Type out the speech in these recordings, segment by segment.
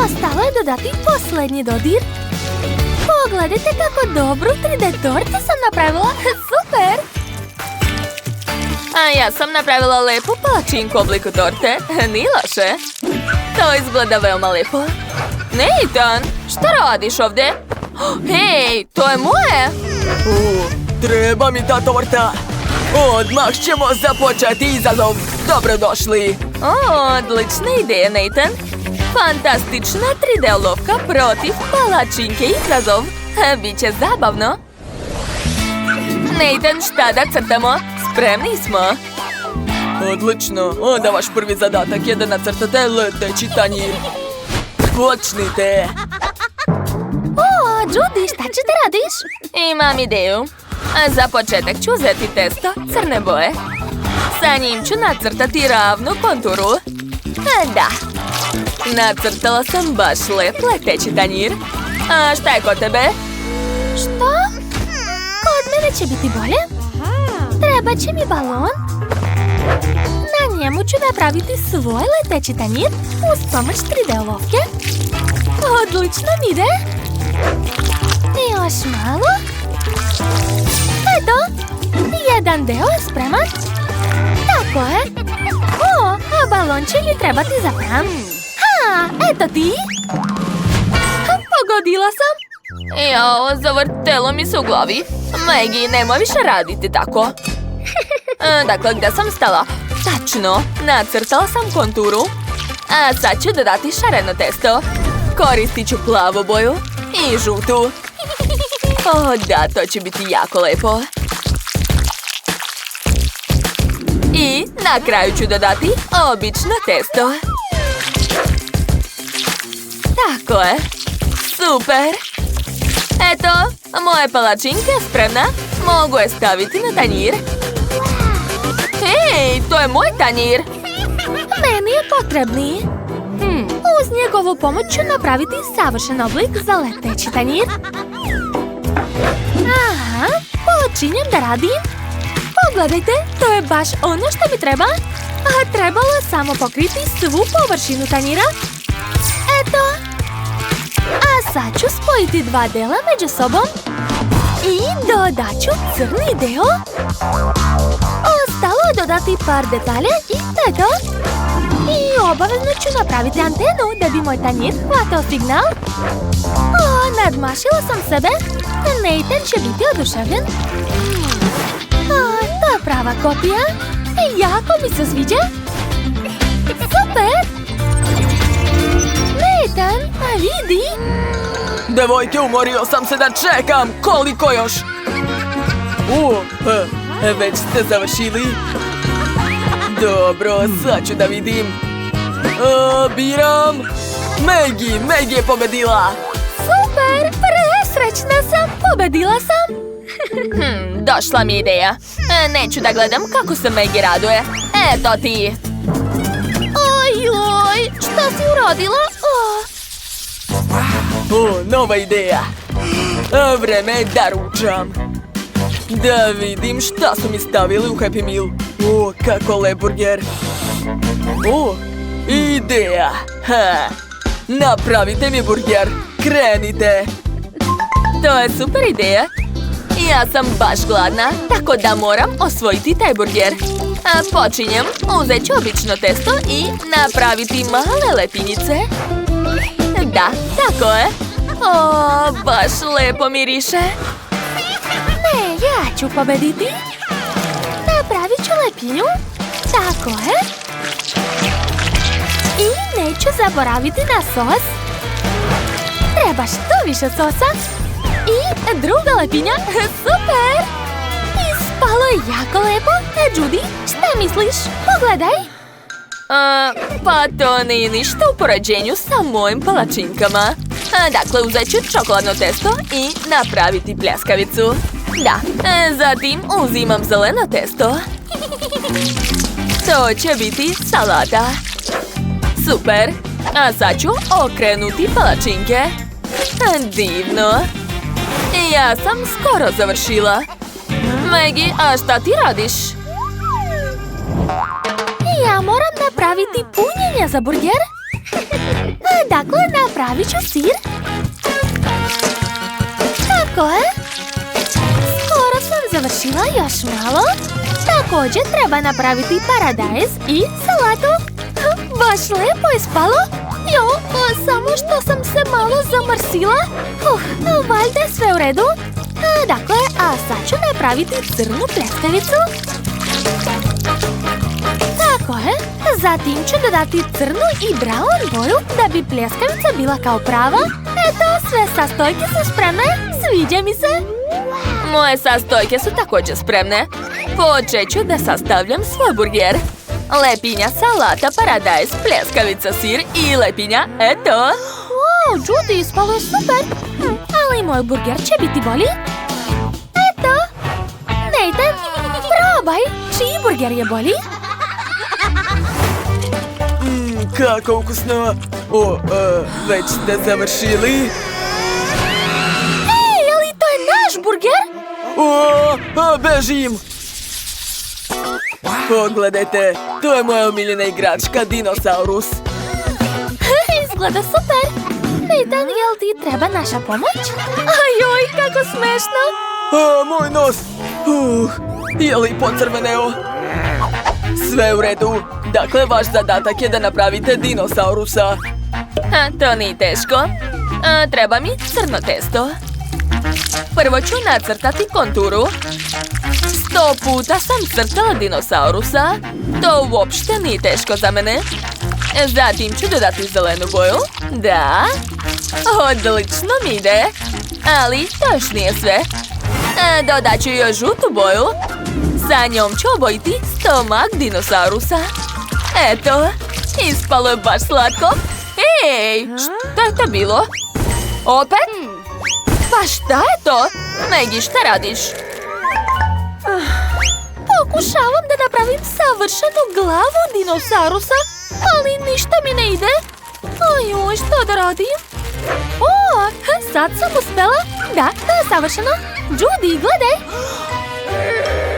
Ostalo je dodati posljednji dodir. Pogledajte kako dobru 3D tortu sam napravila. Super! A ja sam napravila lepu palačinku u obliku torte. Nije loše. To izgleda veoma lepo. Nathan, šta radiš ovdje? Hej, to je moje! Treba mi ta torta. Odmah ćemo započeti izazov. Dobrodošli. Odlična ideja, Nathan. Fantastična 3D olovka protiv palačinke izazov. Biće zabavno. Nathan, šta da crtamo? Spremni smo. Odlično. Onda vaš prvi zadatak je da nacrtate leteći tanjir. Počnite. Judy, šta će da radiš? Imam ideju. Za početak ću uzeti testo crne boje. Sa njim ću nacrtati ravnu konturu. Da. Nacrtala sam baš lep leteći tanjir. A šta je kod tebe? Što? Kod mene će biti bolje. Treba će mi balon. Na njemu ću napraviti svoj leteći tanjir uz pomoć 3D olovke. Odlično mi ide. Još malo. Eto, jedan deo je spreman. Tako je. A balon će mi trebati za pram. Eto ti. Pogodila sam. Jao, zavrtelo mi se u glavi. Maggie, nemoj više raditi tako. Dakle, gdje sam stala? Tačno, nacrtala sam konturu. A sad ću dodati šareno testo. Koristit ću plavu boju i žutu. Da, to će biti jako lepo. I na kraju ću dodati obično testo. Tako je. Super. Eto, moja palačinka je spremna. Mogu je staviti na tanjir. Hej, to je moj tanjir. Meni je potrebniji. Uz njegovu pomoć ću napraviti savršen oblik za leteći tanjir. Aha, počinjem da radim. Pogledajte, to je baš ono što mi treba. A trebalo je samo pokriti svu površinu tanjira. Eto. A sad ću spojiti dva dela među sobom. I dodat ću crni deo. Ostalo je dodati par detalja i to je to. I obavezno ću napraviti antenu da bi moj tanjir hvatao signal. Nadmašila sam sebe. Nathan će biti oduševljen. To je prava kopija. Jako mi se sviđa. Super! Nathan, vidi. Devojke, umorio sam se da čekam. Koliko još? Već ste završili? Dobro, sad ću da vidim. Biram. Maggie je pobedila. Super, presrećna sam. Pobedila sam. Došla mi ideja. Neću da gledam kako se Maggie raduje. Eto ti. Oj, šta si uradila? Nova ideja. Vreme je da ručam. Da vidim šta su mi stavili u Happy Meal. Kako lep burger. Ideja. Napravite mi burger. Krenite. To je super ideja. Ja sam baš gladna, tako da moram osvojiti taj burger. Počinjem, uzet ću obično testo i napraviti male letinjice. Da, tako je. Baš lepo miriše. Ne, ja ću pobediti. Napravit ću lepinju. Tako je. I neću zaboraviti na sos. Treba što više sosa. I druga lepinja. Super! Ispalo je jako lepo. Judy, šta misliš? Pogledaj. Pa to nije ništa u poređenju sa mojim palačinkama. Dakle, uzet ću čokoladno testo i napraviti pljeskavicu. Da, zatim uzimam zeleno testo. To će biti salata. Super! A sad ću okrenuti palačinke. Divno! Ja sam skoro završila. Maggie, a šta ti radiš? Ja moram napraviti punjenje za burger. Dakle, napravit ću sir. Tako je. Skoro sam završila, još malo. Također treba napraviti paradajz i salatu. Baš lijepo je spalo. Jo, samo što sam se malo zamrsila. Valjda je sve u redu. Dakle, a sad ću napraviti crnu pljeskavicu. Tako je. Zatim ću dodati crnu i brown boju da bi pljeskavica bila kao prava. Eto, sve sastojke su spremne. Sviđa mi se. Moje sastojke su također spremne. Počet ću da sastavljam svoj burger. Lepinja, salata, paradajz, pljeskavica, sir i lepinja. Eto. Wow, Judy, ispalo je super. Ali moj burger će biti bolji. Eto. Nathan, probaj. Čiji burger je bolji? Kako ukusno. Već ste završili? Ej, ali to je naš burger? Bežim! Pogledajte, to je moja omiljena igračka, dinosaurus. Izgleda super. Nathan, jel ti treba naša pomoć? Ajoj, kako smešno. Moj nos! Je li pocrveneo? Sve u redu. Dakle, vaš zadatak je da napravite dinosaurusa. To nije teško. Treba mi crno testo. Prvo ću nacrtati konturu. 100 puta sam crtala dinosaurusa. To uopšte nije teško za mene. Zatim ću dodati zelenu boju. Da. Odlično mi ide. Ali to još nije sve. Dodat ću još žutu boju. Sa njom ću obojiti stomak dinosaurusa. Eto, ispalo je baš slatko. Ej, šta je to bilo? Opet? Pa šta je to? Maggie, šta radiš? Pokušavam da napravim savršenu glavu dinosaurusa, ali ništa mi ne ide. Ajoj, što da radim? Sad sam uspela. Da, to je savršeno. Judy, gledaj.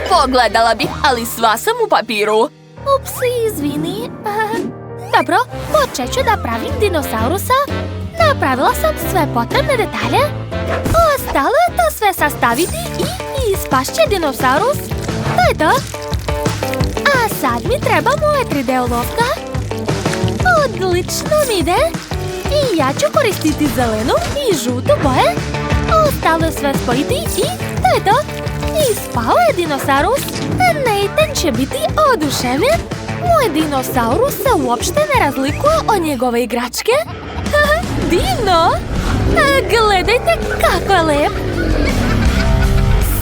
Pogledala bih, ali sva sam u papiru. Upsi, izvini. Dobro, počet ću da pravim dinosaurusa. Napravila sam sve potrebne detalje. Ostalo je to sve sastaviti i ispašće dinosaurus. To je to. A sad mi treba moja 3D olovka. Odlično mi ide. I ja ću koristiti zelenu i žutu boje. Ostalo je sve spojiti i to je to. Ispao je dinosaurus. Nathan će biti oduševljen. Moj dinosaurus se uopšte ne razlikuje od njegove igračke. Divno! Gledajte kako je lep.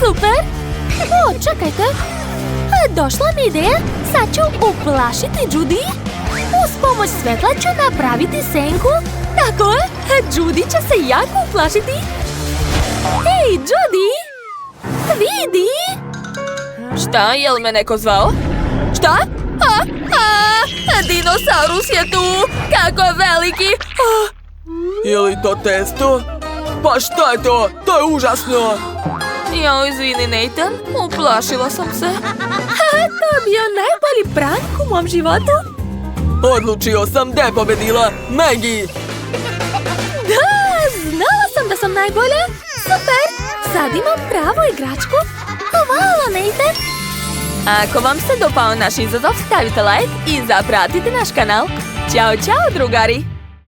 Super! Čekajte. Došla mi ideja. Sad ću uplašiti Judy. Uz pomoć svetla ću napraviti senku. Tako je. Judy će se jako uplašiti. Hej, Judy! Vidi! Šta, je li me neko zvao? Šta? Dinosaurus je tu! Kako je veliki! Je li to testo? Pa šta je to? To je užasno! Jao, izvini, Nathan, uplašila sam se. To je bio najbolji prank u mom životu. Odlučio sam da je pobedila Maggie! Da, znala sam da sam najbolja. Super, sad imam pravu igračku. Hvala, Nathan. Ako vam se dopao naš izazov, stavite like i zapratite naš kanal. Ćao, čao, drugari!